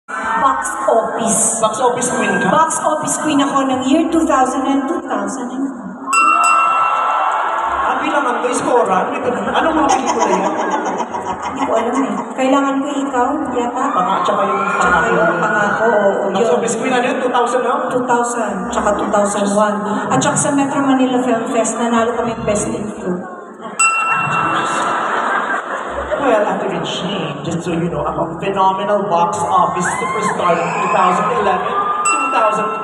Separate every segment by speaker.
Speaker 1: Box office.
Speaker 2: Box office queen ka?
Speaker 1: Box office queen ako ng year 2000 and 2000.
Speaker 2: Bilang ang scorer, anong mga pelikula yan?
Speaker 1: Hindi ko alam eh. Kailangan ko ikaw, yata.
Speaker 2: Tsaka yung
Speaker 1: Tsaka yung pangako, oo.
Speaker 2: Box office queen, ano yun? 2000 na?
Speaker 1: 2000, tsaka 2001. At tsaka sa Metro Manila Film Fest, nanalo kami Best in Film.
Speaker 2: Well, Ate Richie, just so you know, I'm a phenomenal box office superstar in 2011, 2012,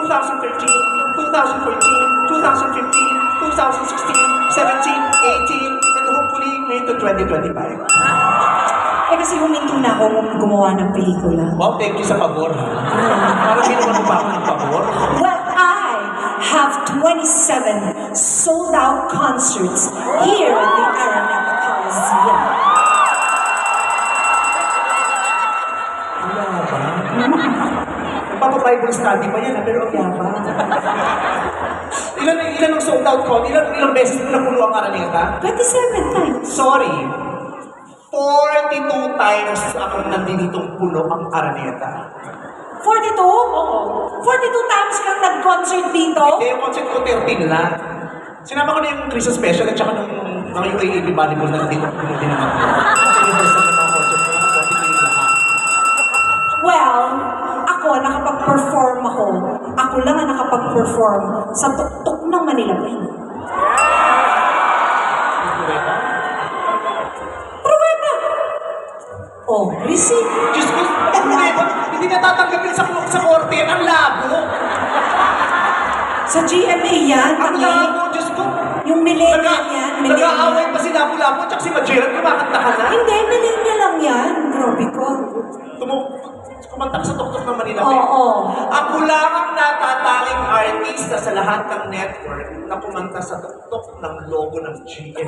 Speaker 2: 2013, 2014, 2015, 2016, 17, 18, and hopefully ngayon to 2025.
Speaker 1: Eh kasi huminto na ako gumawa ng pelikula.
Speaker 2: Wow, thank you sa pabor, ha? Parang ginawa mo ba ako ng pabor?
Speaker 1: Well, I have 27 sold-out concerts here at the Araneta Coliseum.
Speaker 2: Wala ba? Nagpapa-Bible study pa yan, pero ang yabang. Ilan ang sold out ko? Ilang beses mo napuno ang Araneta?
Speaker 1: 27 times.
Speaker 2: Sorry. 42 times akong nanditong puno ang Araneta.
Speaker 1: 42? Oo. 42 times kang nag-concert dito?
Speaker 2: Eh, yung concert ko 13 lang. Sinama ko na yung Christmas special at saka nung mga UAAB volleyball na nandito puno din naman. Kasi universal na mga concert ko, naka 42 lahat.
Speaker 1: Well, ako, nakapag-perform ako. Ako lang ang nakapag-perform sa tuktok ng Manila Pen. Pruweba! Oh, receipt.
Speaker 2: Diyos ko, hindi natatanggapin sa korte yan, ang labo.
Speaker 1: Sa GMA yan,
Speaker 2: Ang
Speaker 1: tangi.
Speaker 2: labo, Diyos ko.
Speaker 1: Yung millennial yan,
Speaker 2: Nag-aaway
Speaker 1: millennial.
Speaker 2: pa si Lapu-Lapu at si Magellan, kumakanta ka na.
Speaker 1: Hindi, millennial lang yan. Grabe ko.
Speaker 2: Kumanta ka sa tuktok ng Manila.
Speaker 1: Oo.
Speaker 2: Ako lang ang natatanging artista sa lahat ng network na kumanta sa tuktok ng logo ng GMA.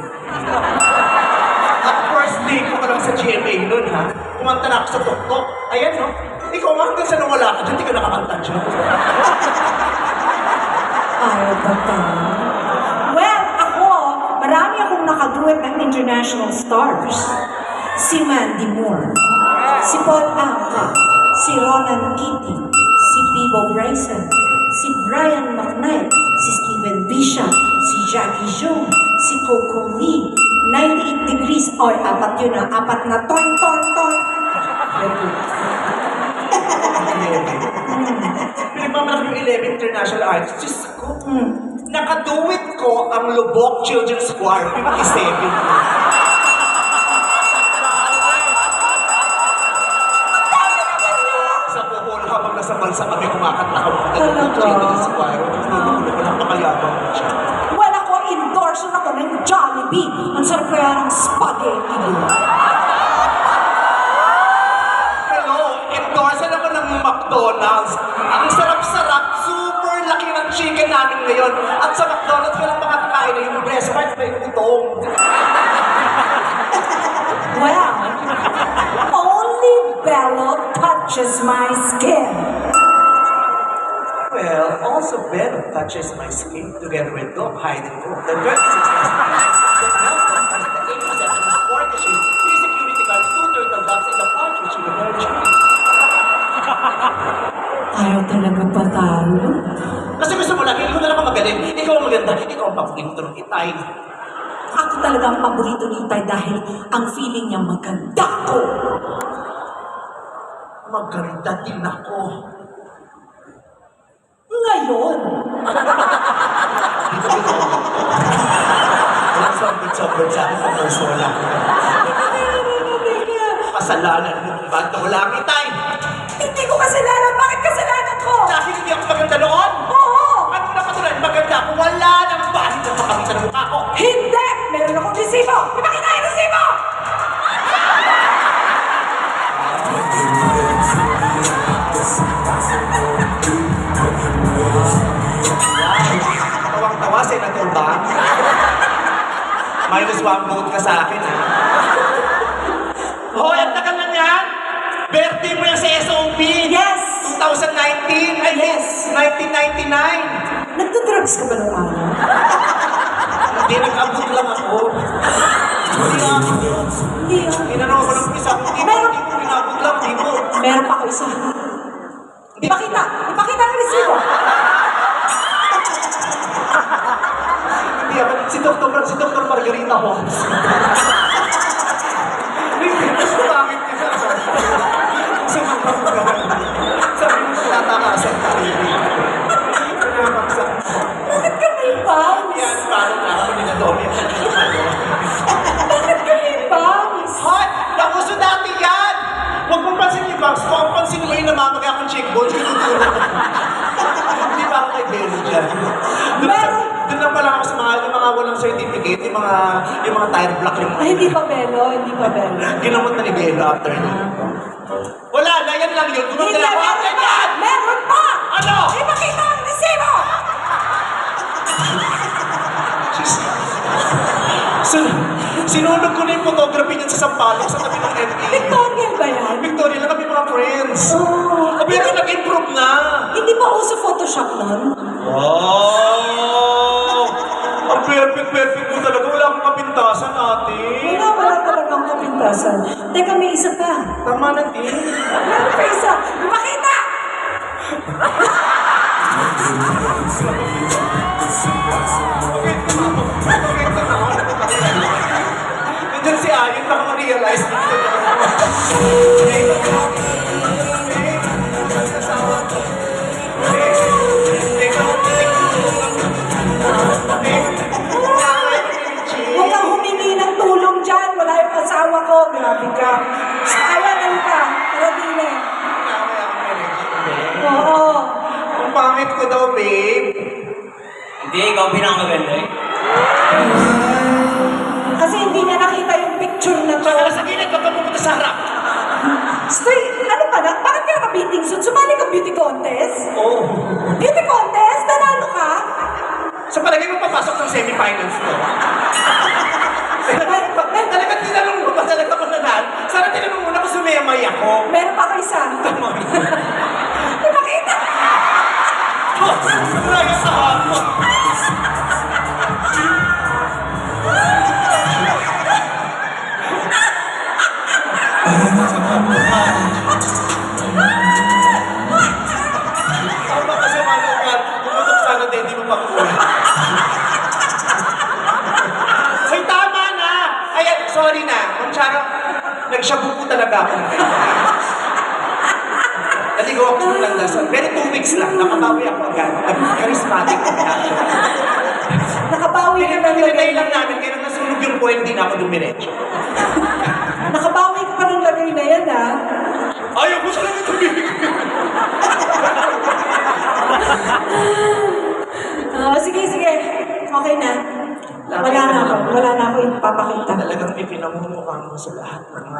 Speaker 2: At first day ko pa lang sa GMA nun, ha? Kumanta na ako sa tuktok. Ayan, no? Ikaw, hanggang sa nung wala ka dyan, di ka nakakanta dyan.
Speaker 1: Ayaw ba tayo? Well, ako, marami akong nakaduet ng international stars. Si Mandy Moore, si Paul Anka, si Ronan Keating, si Bibo Bryson, si Brian McKnight, si Steven Bishop, si Jackie Jung, si Coco Lee, 98 Degrees, or apat yun ah, apat na ton.
Speaker 2: Pinagmamalaki yung 11 international artists. Diyos ko, nakaduwit ko ang Lubok Children's Choir, 57. Sa Bohol, habang nasa bansa kami kumakanta kami ng Lubok Children's Choir. Lululo ko, napakayabang mo siya.
Speaker 1: Well, ako, endorser ako ng Jollibee. Ang sarap kaya ng spaghetti doon.
Speaker 2: Hello, endorser ako ng McDonald's. Ang sarap-sarap, super laki ng chicken namin ngayon. At sa McDonald's ko lang makakakain na yung breast part may utong.
Speaker 1: Well, only Bello touches my skin.
Speaker 2: Well, also Bello touches my skin together with Dog Hiding Room. The 26 the Melton has the 87 sport issue, 3 security guards, 2 turtle doves, and the partridge in the virgin.
Speaker 1: Ayaw talaga pa tayo.
Speaker 2: Kasi gusto mo lagi, ikaw na lang ang magaling, ikaw ang maganda, ikaw ang paborito ng itay.
Speaker 1: Ako talaga ang paborito ni Itay dahil ang feeling niya maganda ko.
Speaker 2: Maganda din ako.
Speaker 1: Ngayon,
Speaker 2: Walang sobrang sa akin sa persona ko. Kasalanan mo kung ba't wala ang itay.
Speaker 1: hindi ko kasalanan. Bakit kasalanan ko?
Speaker 2: Dahil hindi ako maganda noon.
Speaker 1: Oo!
Speaker 2: Ano na patuloy, maganda ako. Wala nang bahid na pakakita ng mukha ko.
Speaker 1: Hindi! Meron akong resibo! Ipakita yung resibo!
Speaker 2: Tawang-tawa, Senator Bang. -1 vote ka sa akin, ha? Hoy, ang tagal na yan! Birthday mo yan sa SOP!
Speaker 1: Yes!
Speaker 2: 2019! Ay,
Speaker 1: Yes.
Speaker 2: 1999!
Speaker 1: Nagdodrugs ka ba nung araw?
Speaker 2: Hindi, nag-abot lang ako. Hindi ako.
Speaker 1: Hindi ah.
Speaker 2: Tinanong ako ng isa, hindi ko pinabot lang, hindi ko.
Speaker 1: Meron pa ako isa. Ipakita! Ipakita ang resibo!
Speaker 2: Hindi ako, si Dr. Margarita Holmes. Mas kumamit niya sa mga sabi mo sa tatakasan tayo. Pinapaksak mo.
Speaker 1: Bakit ka may bangs?
Speaker 2: Yan, paano na ako ni Nadomi?
Speaker 1: Bakit ka may bangs?
Speaker 2: Hot! Nakuso dati yan! Huwag mong pansin yung bangs ko. Ang pansin mo yung namamagay akong cheekbones. Hindi ba ako kay Bello dyan? Doon lang pala ako sa yung mga walang certificate, yung mga tire block yung
Speaker 1: Ay, hindi pa Belo, hindi pa Belo.
Speaker 2: ginamot na ni Bello after nun. Wala na, yan lang yun.
Speaker 1: Hindi,
Speaker 2: Gumagala ako.
Speaker 1: meron pa! Meron pa!
Speaker 2: Ano?
Speaker 1: Ipakita ang resibo!
Speaker 2: Sinunog ko na yung photography niyan sa Sampaloc sa tabi ng MTA.
Speaker 1: Victorian ba yan?
Speaker 2: Victoria lang kami mga friends.
Speaker 1: Oh.
Speaker 2: Pero nag-improve na.
Speaker 1: Hindi ba uso Photoshop nun?
Speaker 2: Wow! Ang perfect mo talaga. Wala akong kapintasan, ate.
Speaker 1: Wala talagang kapintasan. Teka, may isa pa.
Speaker 2: Tama na, din.
Speaker 1: Meron pa isa. Ipakita!
Speaker 2: Nandiyan si Ayon, baka ma-realize dito.
Speaker 1: Huwag kang humingi ng tulong dyan. Wala yung asawa ko. Grabe ka. Ayan ka. Radine. Oo.
Speaker 2: Ang pangit ko daw, babe.
Speaker 3: Hindi, ikaw pinakamaganda eh.
Speaker 1: Kasi hindi niya nakita yung picture na to.
Speaker 2: Saka sa gilid, wag ka pumunta sa harap.
Speaker 1: Stay, ano ka na? Bakit ka naka-beating suit? Sumali ka beauty contest?
Speaker 2: Oo.
Speaker 1: Beauty contest? Nanalo ka?
Speaker 2: Sa palagay mo papasok ng semifinals to. Talagang tinanong mo ba talaga kung nanalo? Sana tinanong muna kung sumemay ako.
Speaker 1: Meron pa ako isa. Ipakita!
Speaker 2: Talaga sa hapon. Tama kasi manukat. Pumutok sana din, di mo pa kuha. Hoy, tama na! Ay, sorry na. Ma'am Charo, nagshabu po talaga ako. Naligaw ako ng landasan. Pero 2 weeks lang, nakabawi ako agad. Charismatic ako actually.
Speaker 1: Nakabawi ka ng
Speaker 2: Nilagay
Speaker 1: lagay.
Speaker 2: lang namin, kaya nung nasunog yung point, di na ako dumiretso.
Speaker 1: Nakabawi ka pa ng lagay na yan, ha?
Speaker 2: Ayaw ko sa lang tumigil.
Speaker 1: Sige. Okay na. Wala na ako ipapakita.
Speaker 2: Talagang ipinamumukha mo sa lahat ng mga